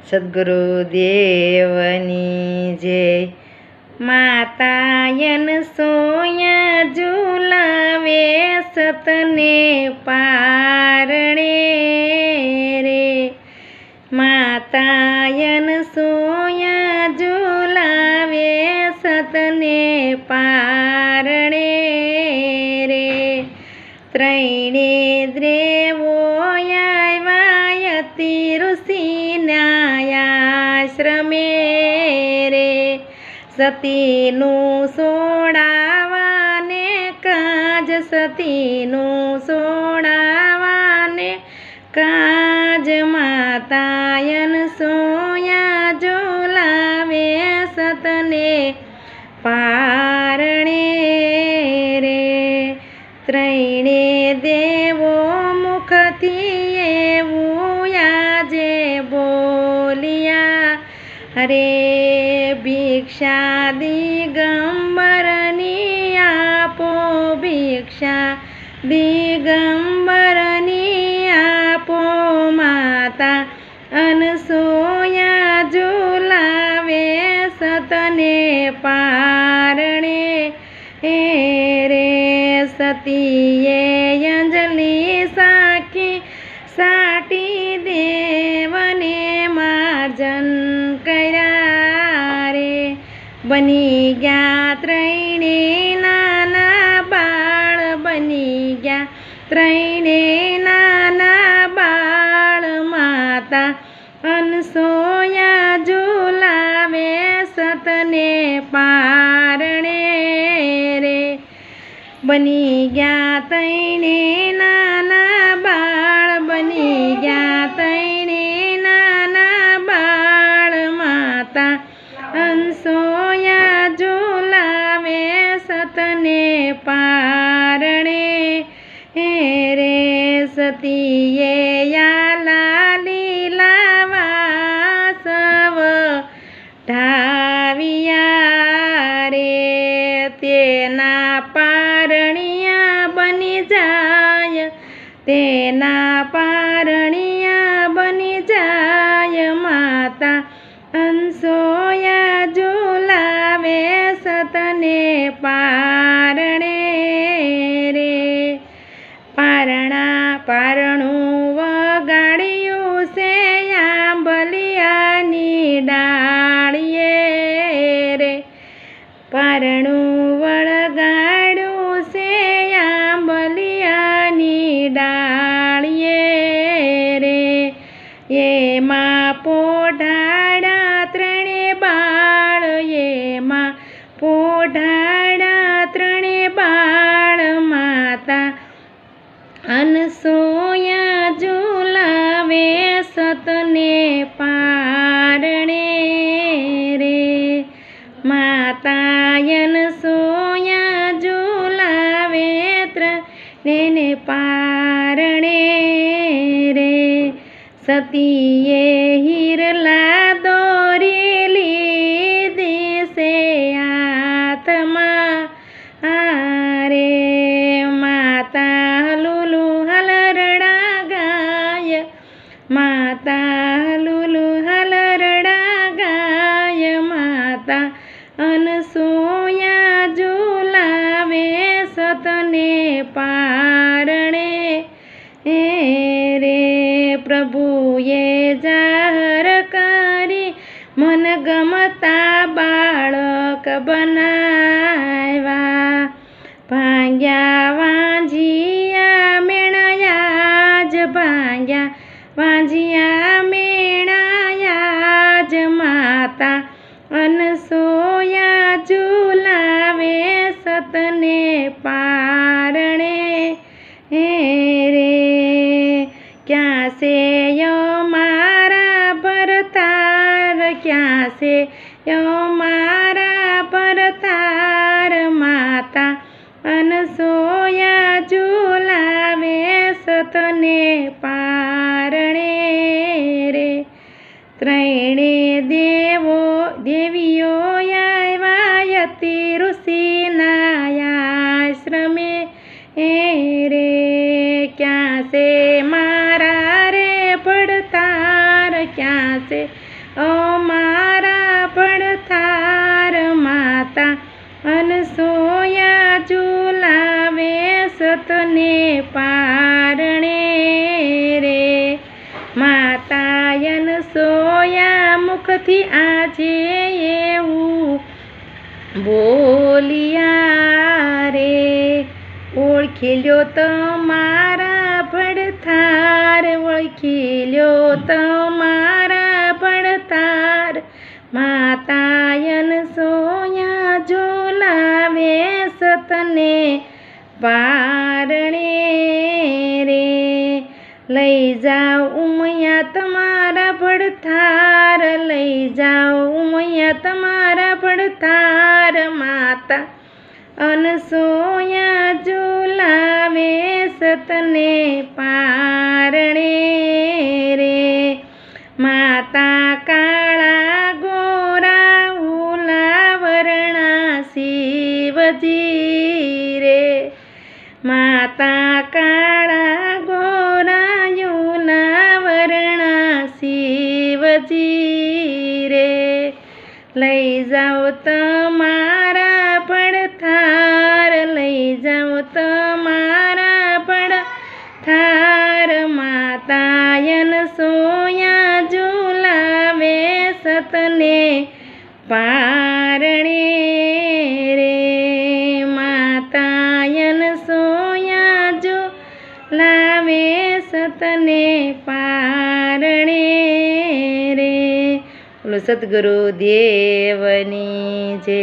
સદ્ગુરુદેવની જય। માતાયન સોયા ઝુલાવે સતને પારણે રે। માતાયન સોયા ઝુલાવે સતને પારણે રે। ત્રણે દેવો આવ્યા યતિ ઋષિના આશ્રમે રે। સતીનું સોડાવાને કાજ સતીનું સોડાવાને કાજ। માતાયન સોયા ઝુલાવે સતને પારણે રે। ત્રણે દેવો મુખથી એવું આજે બોલ્યા હરે। ભિક્ષા દિગંબરની આપો ભિક્ષા દિગંબરની આપો। માતા અનસૂયા ઝુલાવે સતને પારણે રે। સતીએ અંજલિ સાખી સાટી દેવને માર્જન કર્યા રે। બની ગયા ત્રણે નાના બાળ બની ગયા ત્રણે નાના બાળ। માતા અનસૂયા ઝુલાવે સતને પારણે રે। બની ગયા ત્રણે નાના બાળ બની ગયા ત્રણે નાના બાળ। માતા અનસૂયા ઝુલાવે સતને પારણે રે। સતીએ યાલા લીલા વાસવ ઢાવ્યા રે। તેના પારણિયા બની જાય તેના પારણિયા બની જાય। માતા અનસૂયા ઝુલાવે સતને પારણે રે। પારણું વગાડ્યું છે આંબલિયાની ડાળીએ રે। પારણું વળગાડ્યું છે આંબલિયાની ડાળીએ રે। એમાં પોઢાડા ત્રણે બાળ એમાં પોઢાડા ત્રણે બાળ। માતા અનસૂયા ઝુલાવે સતને પારણે રે। માતાયન સોયા ઝુલાવે ત્રણેને પારણે રે। સતીએ હિરલા દોરી લીધી છે હાથમાં રે। માતા લુલુ હલરડા ગાય માતા લુલુ હલરડા ગાય। માતા અનસૂયા ઝુલાવે સતને પારણે રે। પ્રભુએ જાહેર કરી મન ગમતા બાળક બનાવ્યા। ભાંગ્યા વાંજિયા મેણાયા જ ભાંગ્યા વાંજિયા મેણાયા જ। માતા અનસૂયા ઝુલાવે સતને પારણે રે। ક્યાં છે મારા ભરતાર ક્યાં છે મારા ભરતાર। માતા અનસૂયા ઝુલાવે સતને પારણે રે। ત્રણે દેવીઓ આવ્યા યતિ ઋષિના આશ્રમે રે। ક્યાં છે મારા રે ભડતાર ક્યાં છે અમારા પડથાર માતા અનસોયા ઝુલાવે સતને પારણે રે માતા અનસોયા મુખથી આજે એવું બોલિયા રે ઓળખી લ્યો તમારા પડથાર ઓળખી લ્યો તમારા પડથાર માતા અનસોયા ઝુલાવે સતને પારણે રે લઈ જાઓ ઉમૈયા તમારા પડથાર લઈ જાઓ ઉમૈયા તમારા પડથાર માતા અનસોયા ઝુલાવે સતને પારણે રે માતા કાળા ગોરા ઉલાવરણા શિવજી રે માતા કાળા ગોરા ઉલાવરણા શિવજી રે લઈ જાઓ તમારા પડથાર લઈ જાઓ તમારા પડથાર માતા અનસોયા ઝુલાવે સતને પારણે રે માતા અનસોયા ઝુલાવે સતને પારણે રે બોલો સદગુરુ દેવની જય।